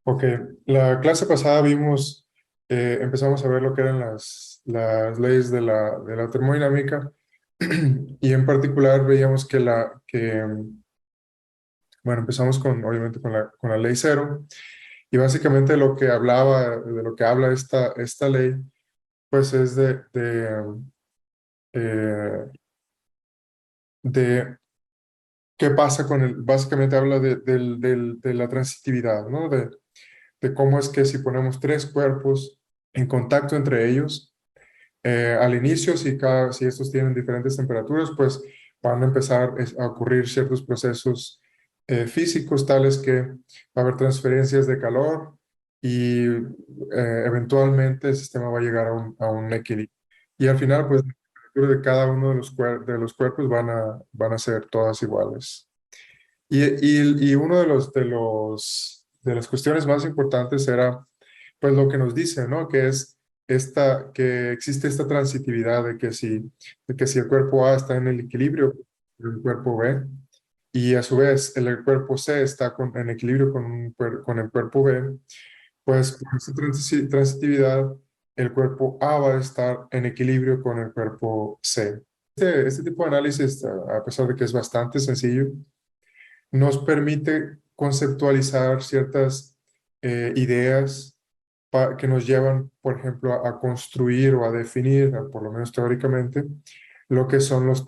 Ok, la clase pasada vimos, empezamos a ver lo que eran las leyes de la termodinámica y en particular veíamos bueno, empezamos obviamente con la ley cero y básicamente de lo que habla esta ley, pues es eh, de qué pasa básicamente habla de la transitividad, ¿no? De cómo es que si ponemos tres cuerpos en contacto entre ellos, al inicio, si estos tienen diferentes temperaturas, pues van a empezar a ocurrir ciertos procesos físicos tales que va a haber transferencias de calor y eventualmente el sistema va a llegar a un equilibrio. Y al final, pues la temperatura de cada uno de de los cuerpos van a ser todas iguales. Y uno de las cuestiones más importantes era, pues, lo que nos dice, ¿no? Que es que existe esta transitividad de que si el cuerpo A está en el equilibrio con el cuerpo B, y a su vez el cuerpo C está en equilibrio con el cuerpo B, pues por esta transitividad, el cuerpo A va a estar en equilibrio con el cuerpo C. Este tipo de análisis, a pesar de que es bastante sencillo, nos permite conceptualizar ciertas ideas que nos llevan, por ejemplo, a construir o a definir, por lo menos teóricamente, lo que son los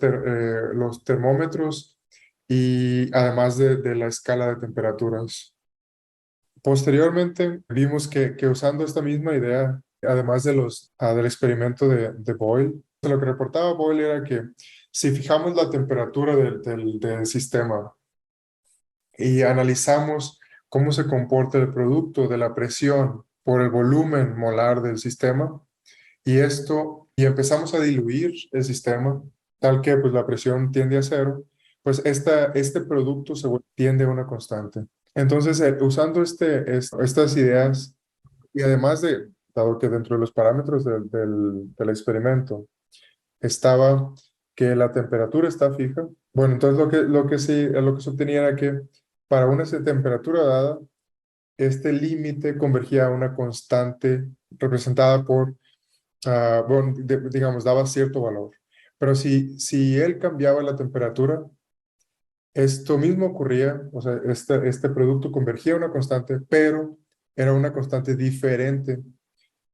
termómetros y además de la escala de temperaturas. Posteriormente, vimos que usando esta misma idea, además del experimento de Boyle, lo que reportaba Boyle era que si fijamos la temperatura del sistema y analizamos cómo se comporta el producto de la presión por el volumen molar del sistema y empezamos a diluir el sistema tal que pues la presión tiende a cero, pues este producto tiende a una constante. Entonces, usando estas ideas y además dado que dentro de los parámetros del experimento estaba que la temperatura está fija. Bueno, entonces lo que se obtenía era que para una temperatura dada, este límite convergía a una constante representada por, bueno, digamos, daba cierto valor. Pero si él cambiaba la temperatura, esto mismo ocurría, o sea, este producto convergía a una constante, pero era una constante diferente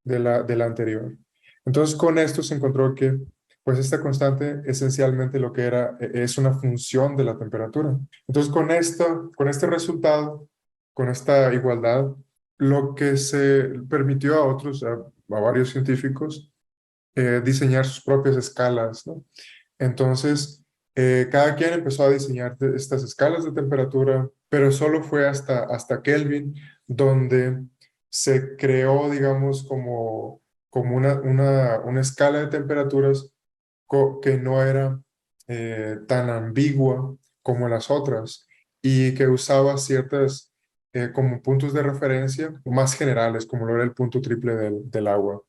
de la anterior. Entonces, con esto se encontró que, pues, esta constante esencialmente lo que era, es una función de la temperatura. Entonces, con este resultado, con esta igualdad, lo que se permitió a varios científicos, diseñar sus propias escalas, ¿no? Entonces, cada quien empezó a diseñar estas escalas de temperatura, pero solo fue hasta Kelvin donde se creó, digamos, como una escala de temperaturas que no era tan ambigua como las otras y que usaba ciertas como puntos de referencia más generales, como lo era el punto triple del agua.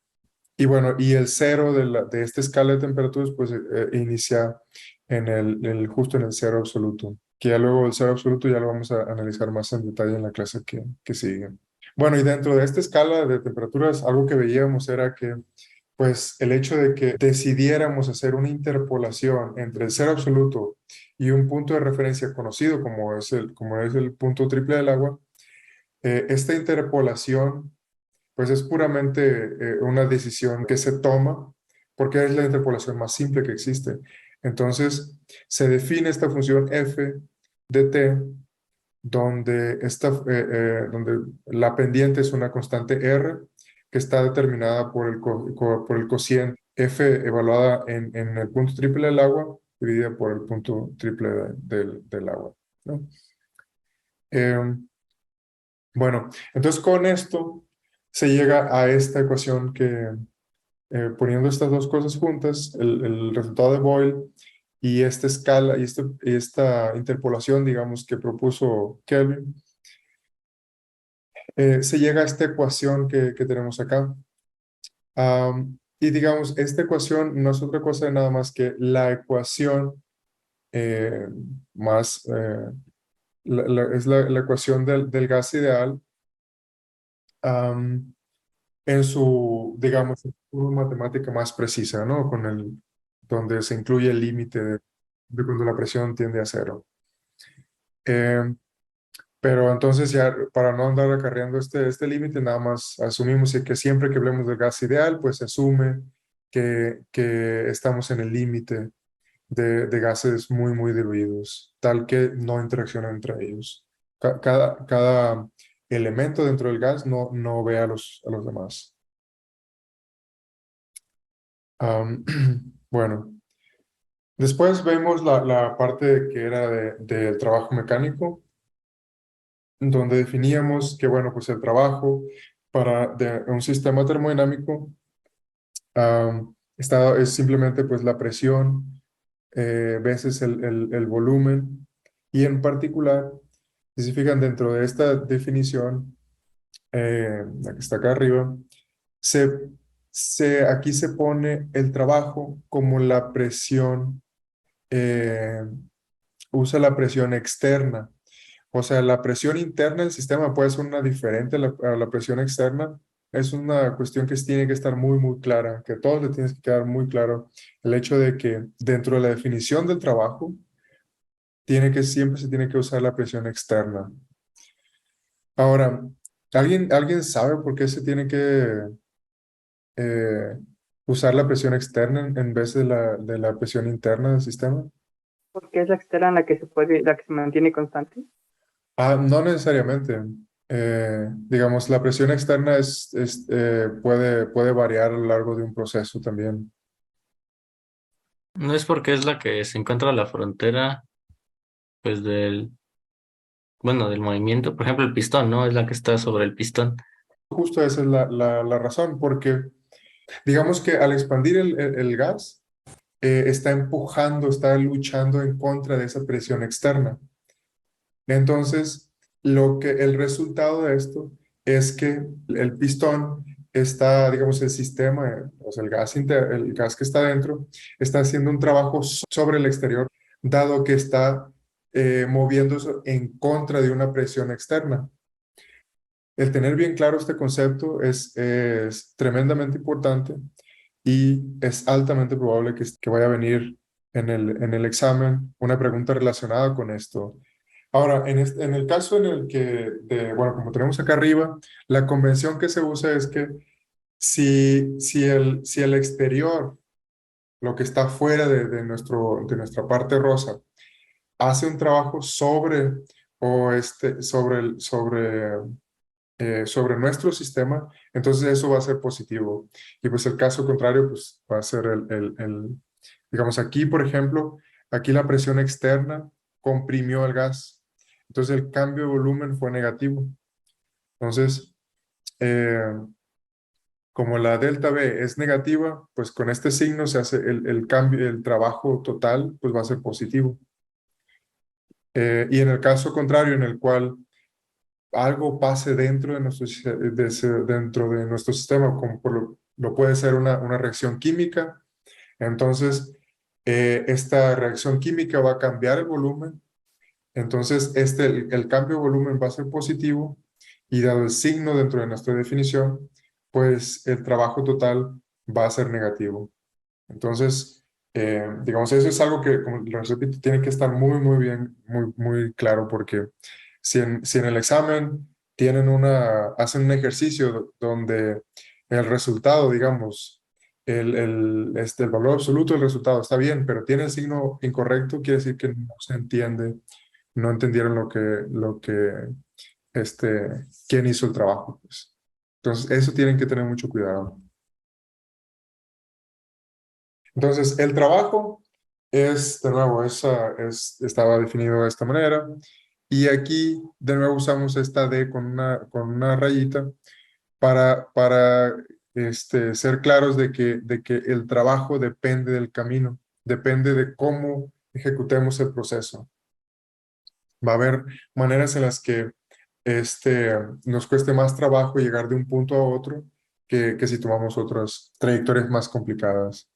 Y bueno, y el cero de esta escala de temperaturas, pues inicia justo en el cero absoluto, que ya luego el cero absoluto ya lo vamos a analizar más en detalle en la clase que sigue. Bueno, y dentro de esta escala de temperaturas, algo que veíamos era que, pues, el hecho de que decidiéramos hacer una interpolación entre el cero absoluto y un punto de referencia conocido como es el punto triple del agua, esta interpolación pues es puramente una decisión que se toma porque es la interpolación más simple que existe. Entonces, se define esta función f de t donde la pendiente es una constante r que está determinada por el cociente f evaluada en el punto triple del agua dividida por el punto triple del agua, ¿no? Em, bueno, entonces con esto se llega a esta ecuación poniendo estas dos cosas juntas, el resultado de Boyle y esta escala y esta interpolación, digamos, que propuso Kelvin, se llega a esta ecuación que tenemos acá. Y digamos, esta ecuación no es otra cosa de nada más que la ecuación eh, más, es la ecuación del gas ideal am, en su, digamos, una matemática más precisa, ¿no? Donde se incluye el límite de cuando la presión tiende a cero. Eh, pero entonces ya, para no andar acarreando este límite, nada más asumimos que siempre que hablemos del gas ideal, pues se asume que estamos en el límite de gases muy, muy diluidos, tal que no interaccionan entre ellos. Cada elemento dentro del gas no ve a los demás. Bueno, después vemos la parte que era del trabajo mecánico, donde definíamos que, bueno, pues el trabajo de un sistema termodinámico es simplemente pues la presión veces el volumen, y en particular, si se fijan dentro de esta definición, la que está acá arriba, se, aquí se pone el trabajo como la presión, eh, usa la presión externa. O sea, la presión interna del sistema puede ser una diferente a la presión externa. Es una cuestión que tiene que estar muy, muy clara, que a todos le tienes que quedar muy claro el hecho de que dentro de la definición del trabajo, siempre se tiene que usar la presión externa. Ahora, ¿alguien sabe por qué se tiene que eh, usar la presión externa en vez de la presión interna del sistema? Porque es la externa la que se mantiene constante. No necesariamente. Digamos, la presión externa puede variar a lo largo de un proceso también. No es porque es la que se encuentra a la frontera, pues bueno, del movimiento. Por ejemplo, el pistón, ¿no? Es la que está sobre el pistón. Justo esa es la razón, porque digamos que al expandir el gas, está empujando, está luchando en contra de esa presión externa. Entonces, el resultado de esto es que el pistón está, digamos, el sistema, o sea, el gas que está dentro, está haciendo un trabajo sobre el exterior, dado que está moviéndose en contra de una presión externa. El tener bien claro este concepto es tremendamente importante, y es altamente probable que vaya a venir en el examen una pregunta relacionada con esto. Ahora, en el caso en el bueno, como tenemos acá arriba, la convención que se usa es que si el exterior, lo que está fuera de nuestra parte rosa, hace un trabajo sobre nuestro sistema, entonces eso va a ser positivo. Y pues el caso contrario, pues va a ser digamos aquí, por ejemplo, aquí la presión externa comprimió el gas. Entonces el cambio de volumen fue negativo. Entonces, eh, como la delta B es negativa, pues con este signo se hace el cambio, el trabajo total, pues va a ser positivo. Y en el caso contrario, en el cual algo pase dentro de nuestro sistema, como lo puede ser una reacción química, entonces esta reacción química va a cambiar el volumen. Entonces el cambio de volumen va a ser positivo, y dado el signo dentro de nuestra definición, pues el trabajo total va a ser negativo. Entonces, digamos, eso es algo que, como les repito, tiene que estar muy, muy bien, muy, muy claro, porque si en el examen hacen un ejercicio donde el resultado, digamos, el valor absoluto del resultado está bien, pero tiene el signo incorrecto, quiere decir que no se entiende, no entendieron quién hizo el trabajo, pues. Entonces, eso tienen que tener mucho cuidado. Entonces, el trabajo de nuevo, estaba definido de esta manera. Y aquí, de nuevo, usamos esta D con una rayita para ser claros de que el trabajo depende del camino, depende de cómo ejecutemos el proceso. Va a haber maneras en las que nos cueste más trabajo llegar de un punto a otro que si tomamos otras trayectorias más complicadas.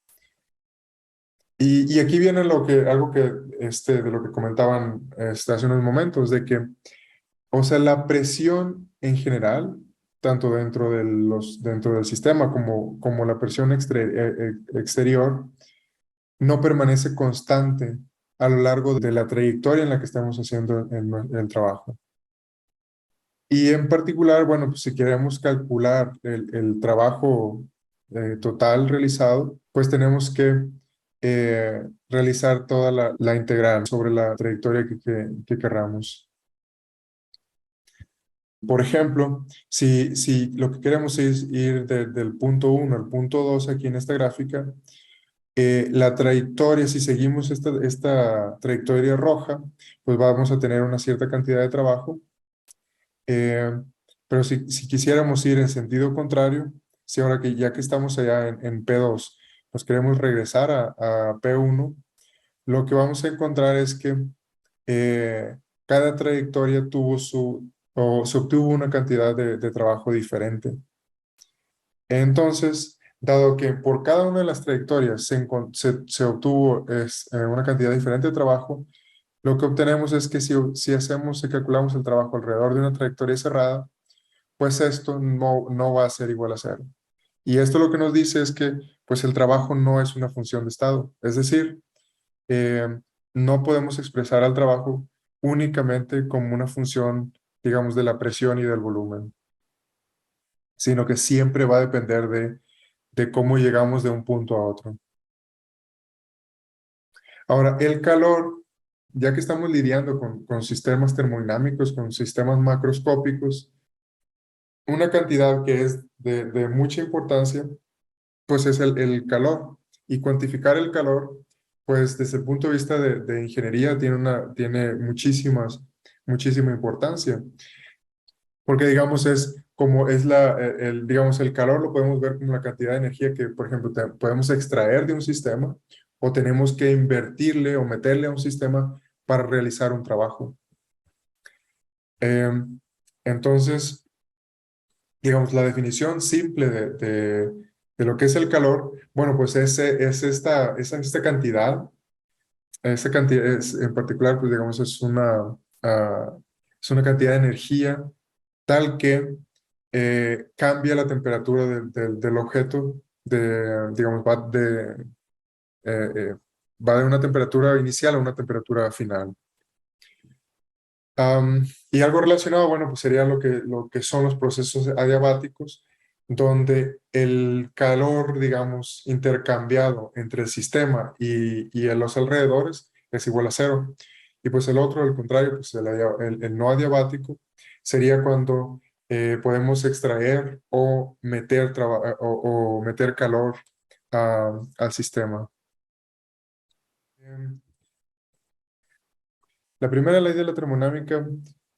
Y aquí viene algo de lo que comentaban hace unos momentos, de que, o sea, la presión en general tanto dentro del sistema como la presión exterior, no permanece constante a lo largo de la trayectoria en la que estamos haciendo el trabajo. Y en particular, bueno, pues si queremos calcular el trabajo total realizado, pues tenemos que realizar toda la integral sobre la trayectoria que querramos. Por ejemplo, si lo que queremos es ir del punto 1 al punto 2 aquí en esta gráfica, la trayectoria, si seguimos esta trayectoria roja, pues vamos a tener una cierta cantidad de trabajo. Pero si quisiéramos ir en sentido contrario, si ahora que ya que estamos allá en P2, nos queremos regresar a P1, lo que vamos a encontrar es que cada trayectoria o se obtuvo una cantidad de trabajo diferente. Entonces, dado que por cada una de las trayectorias se obtuvo una cantidad diferente de trabajo, lo que obtenemos es que si calculamos el trabajo alrededor de una trayectoria cerrada, pues esto no va a ser igual a cero. Y esto lo que nos dice es que pues el trabajo no es una función de estado. Es decir, no podemos expresar al trabajo únicamente como una función, digamos, de la presión y del volumen, sino que siempre va a depender de cómo llegamos de un punto a otro. Ahora, el calor, ya que estamos lidiando con sistemas termodinámicos, con sistemas macroscópicos, una cantidad que es de mucha importancia, pues es el calor. Y cuantificar el calor, pues desde el punto de vista de ingeniería tiene muchísima importancia. Porque digamos es como es digamos el calor lo podemos ver como la cantidad de energía que, por ejemplo, podemos extraer de un sistema o tenemos que invertirle o meterle a un sistema para realizar un trabajo. Entonces, digamos, la definición simple de lo que es el calor, bueno, pues es esta cantidad, esa cantidad en particular, pues digamos, es una cantidad de energía tal que cambia la temperatura del objeto, digamos, va de una temperatura inicial a una temperatura final. Y algo relacionado, bueno, pues sería lo que son los procesos adiabáticos, donde el calor, digamos, intercambiado entre el sistema y los alrededores es igual a cero. Y pues el otro, al contrario, pues el no adiabático sería cuando podemos extraer o o meter calor al sistema. Em, La primera ley de la termodinámica,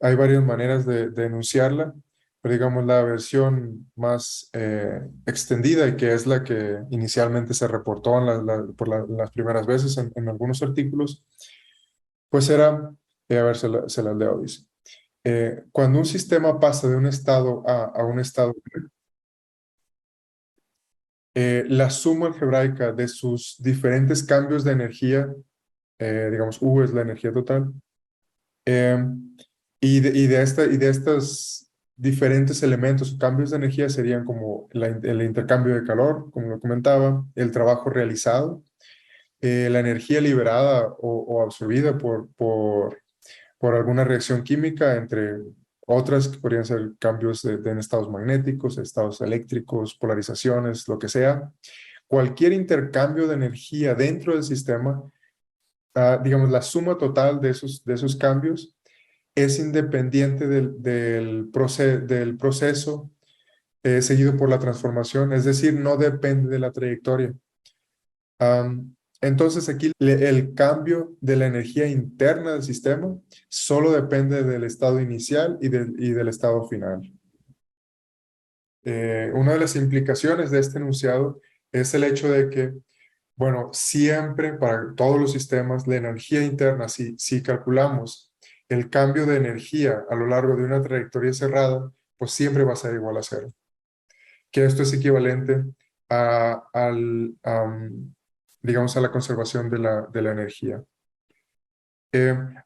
hay varias maneras de enunciarla, pero digamos la versión más extendida y que es la que inicialmente se reportó las primeras veces en algunos artículos, pues era, a ver, se las leo, dice. Cuando un sistema pasa de un estado a un estado B, la suma algebraica de sus diferentes cambios de energía, digamos U es la energía total, Eh, y de estos diferentes elementos o cambios de energía serían como el intercambio de calor, como lo comentaba, el trabajo realizado, la energía liberada o absorbida por alguna reacción química, entre otras que podrían ser cambios en estados magnéticos, estados eléctricos, polarizaciones, lo que sea. Cualquier intercambio de energía dentro del sistema, digamos, la suma total de esos cambios es independiente del proceso seguido por la transformación, es decir, no depende de la trayectoria. Entonces aquí el cambio de la energía interna del sistema solo depende del estado inicial y del estado final. Una de las implicaciones de este enunciado es el hecho de que, bueno, siempre para todos los sistemas, la energía interna, si calculamos el cambio de energía a lo largo de una trayectoria cerrada, pues siempre va a ser igual a cero. Que esto es equivalente digamos, a la conservación de la energía.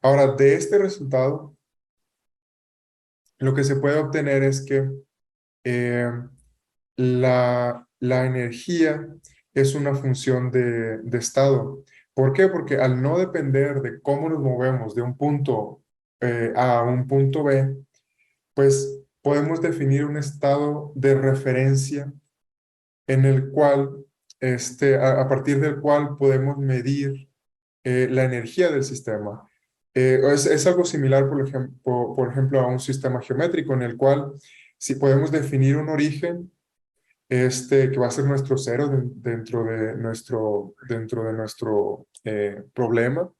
Ahora, de este resultado, lo que se puede obtener es que eh, la energía es una función de estado. ¿Por qué? Porque al no depender de cómo nos movemos de un punto A a un punto B, pues podemos definir un estado de referencia en el cual, a partir del cual podemos medir la energía del sistema. Es algo similar, por ejemplo, a un sistema geométrico en el cual si podemos definir un origen que va a ser nuestro cero dentro de nuestro problema,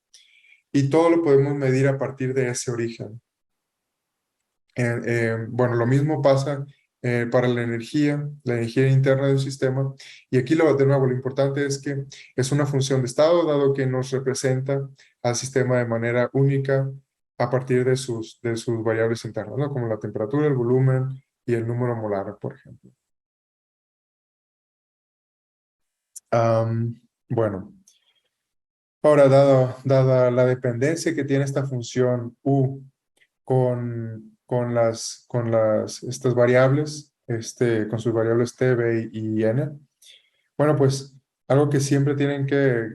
y todo lo podemos medir a partir de ese origen. Bueno, lo mismo pasa para la energía interna del sistema. Y aquí, de nuevo, lo importante es que es una función de estado, dado que nos representa al sistema de manera única a partir de sus variables internas, ¿no? Como la temperatura, el volumen y el número molar, por ejemplo. Bueno, ahora, dada la dependencia que tiene esta función U con estas variables, con sus variables t, b y n. Bueno, pues algo que siempre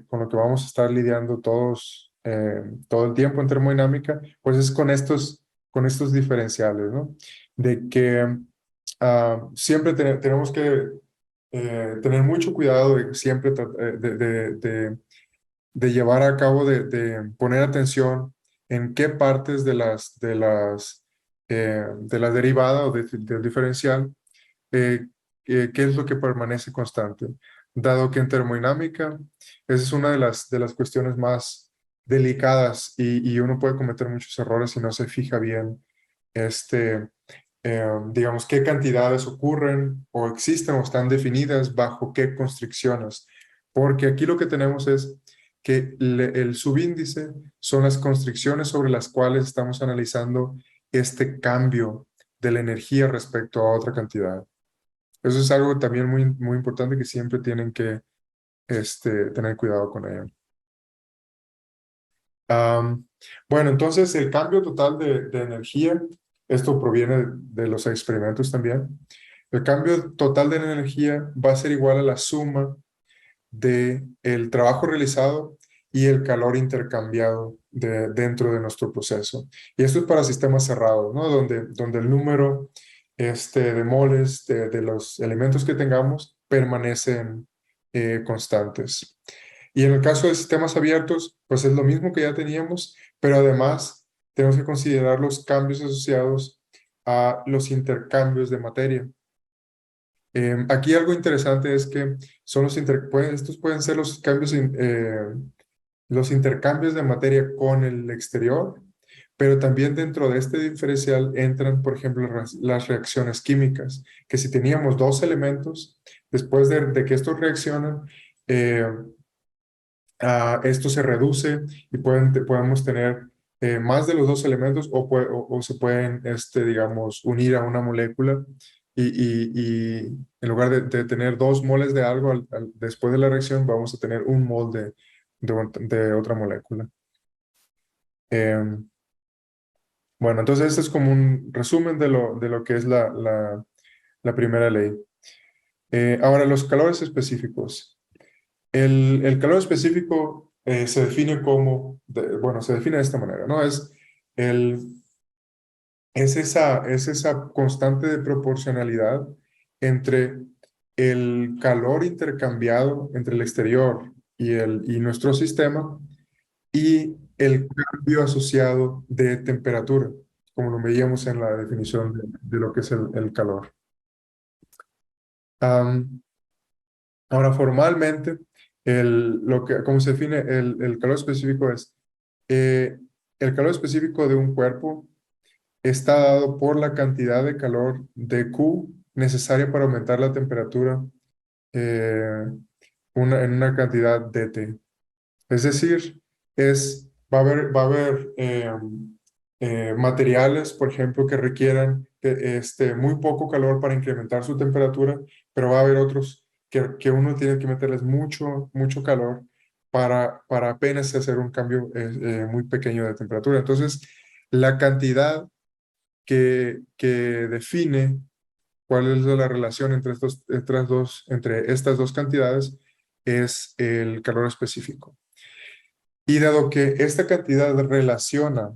con lo que vamos a estar lidiando todos, todo el tiempo en termodinámica, pues es con estos diferenciales, ¿no? De que siempre tenemos que tener mucho cuidado de siempre de llevar a cabo, de poner atención en qué partes de la derivada o del diferencial, qué es lo que permanece constante. Dado que en termodinámica, esa es una de las cuestiones más delicadas y uno puede cometer muchos errores si no se fija bien, digamos, qué cantidades ocurren o existen o están definidas bajo qué constricciones. Porque aquí lo que tenemos es que el subíndice son las constricciones sobre las cuales estamos analizando este cambio de la energía respecto a otra cantidad. Eso es algo también muy importante que siempre tienen que tener cuidado con ello. Bueno, entonces el cambio total de energía, esto proviene de los experimentos también. El cambio total de energía va a ser igual a la suma de el trabajo realizado y el calor intercambiado dentro de nuestro proceso. Y esto es para sistemas cerrados, ¿no? Donde el número de moles de los elementos que tengamos permanecen constantes. Y en el caso de sistemas abiertos, pues es lo mismo que ya teníamos, pero además tenemos que considerar los cambios asociados a los intercambios de materia. Aquí algo interesante es que son estos pueden ser los intercambios de materia con el exterior, pero también dentro de este diferencial entran, por ejemplo, las reacciones químicas, que si teníamos dos elementos, después de que estos reaccionan, eh, esto se reduce y podemos tener más de los dos elementos o se pueden, digamos, unir a una molécula y en lugar de tener 2 moles de algo, después de la reacción vamos a tener 1 mol de otra molécula. Bueno, entonces este es como un resumen de lo que es la primera ley. Ahora, los calores específicos. El calor específico se define se define de esta manera, ¿no? Es esa constante de proporcionalidad entre el calor intercambiado entre el exterior y nuestro sistema y el cambio asociado de temperatura, como lo veíamos en la definición de lo que es el calor. Ahora, formalmente, cómo se define el calor específico es el calor específico de un cuerpo está dado por la cantidad de calor de Q necesaria para aumentar la temperatura en una cantidad de T. Es decir, va a haber materiales, por ejemplo, que requieran muy poco calor para incrementar su temperatura, pero va a haber otros que uno tiene que meterles mucho calor para apenas hacer un cambio muy pequeño de temperatura. Entonces, la cantidad que define ¿Cuál es la relación entre estas dos cantidades? Es el calor específico. Y dado que esta cantidad relaciona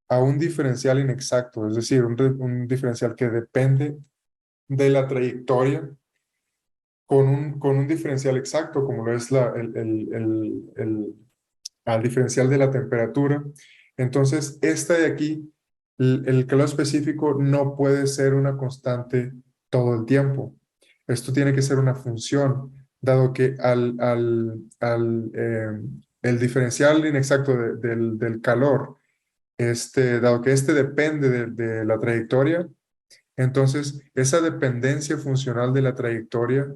a un diferencial inexacto, es decir, un diferencial que depende de la trayectoria, con un diferencial exacto, como lo es al diferencial de la temperatura. Entonces, esta de aquí, el calor específico no puede ser una constante todo el tiempo. Esto tiene que ser una función, dado que el diferencial inexacto del calor, dado que este depende de la trayectoria, entonces esa dependencia funcional de la trayectoria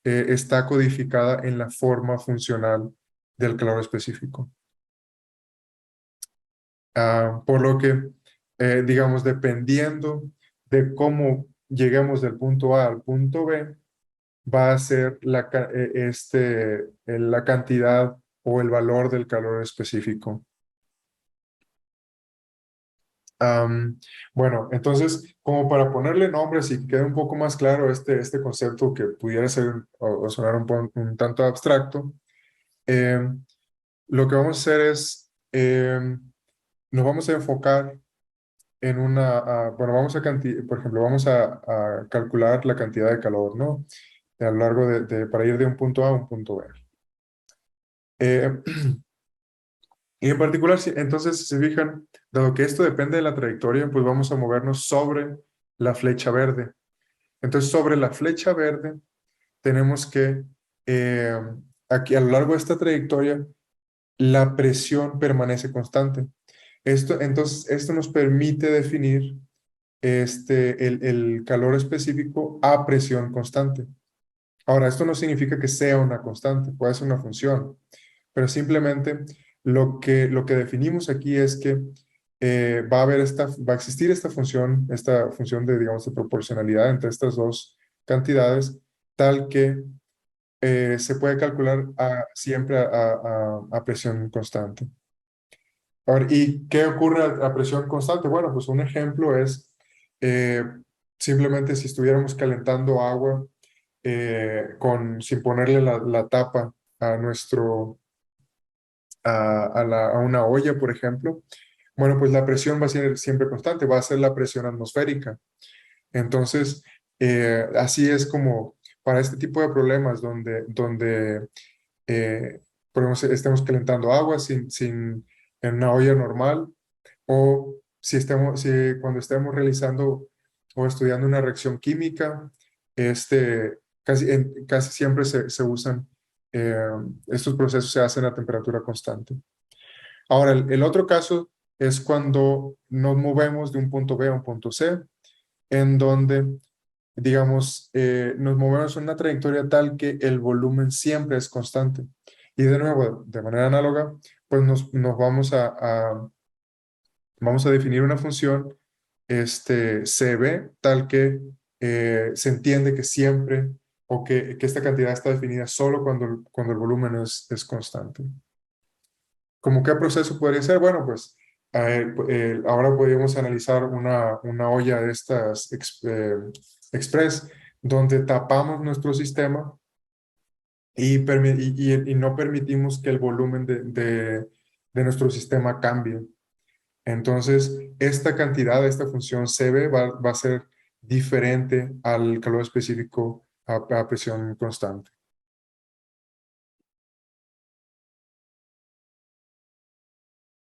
está codificada en la forma funcional del calor específico. Por lo que, digamos, dependiendo de cómo lleguemos del punto A al punto B, va a ser la cantidad o el valor del calor específico. Bueno, entonces, como para ponerle nombres y que quede un poco más claro este concepto que pudiera ser o sonar un tanto abstracto, lo que vamos a hacer es, nos vamos a enfocar en bueno, por ejemplo, vamos a calcular la cantidad de calor, ¿no? A lo largo para ir de un punto A a un punto B. Y en particular, entonces, si se fijan, dado que esto depende de la trayectoria, pues vamos a movernos sobre la flecha verde. Entonces, sobre la flecha verde, tenemos que, aquí a lo largo de esta trayectoria, la presión permanece constante. Entonces, esto nos permite definir el calor específico a presión constante. Ahora, esto no significa que sea una constante, puede ser una función, pero simplemente lo que definimos aquí es que va a existir esta función digamos, de proporcionalidad entre estas dos cantidades, tal que se puede calcular siempre a presión constante. Ahora, ¿y qué ocurre a presión constante? Bueno, pues un ejemplo es eh, simplemente si estuviéramos calentando agua sin ponerle la tapa a a una olla, por ejemplo. Bueno, pues la presión va a ser siempre constante, va a ser la presión atmosférica. Entonces, así es como para este tipo de problemas donde por ejemplo, estemos calentando agua en una olla normal, o cuando estemos realizando o estudiando una reacción química, casi siempre se usan, estos procesos se hacen a temperatura constante. Ahora, el otro caso es cuando nos movemos de un punto B a un punto C, en donde, digamos, nos movemos en una trayectoria tal que el volumen siempre es constante. Y de nuevo, de manera análoga, pues nos vamos a definir una función CB tal que se entiende que siempre o que esta cantidad está definida solo cuando el volumen es constante. ¿Cómo qué proceso podría ser? Bueno, pues ahora podríamos analizar una olla de estas express donde tapamos nuestro sistema y no permitimos que el volumen de nuestro sistema cambie. Entonces, esta cantidad, esta función CB va a ser diferente al calor específico a presión constante.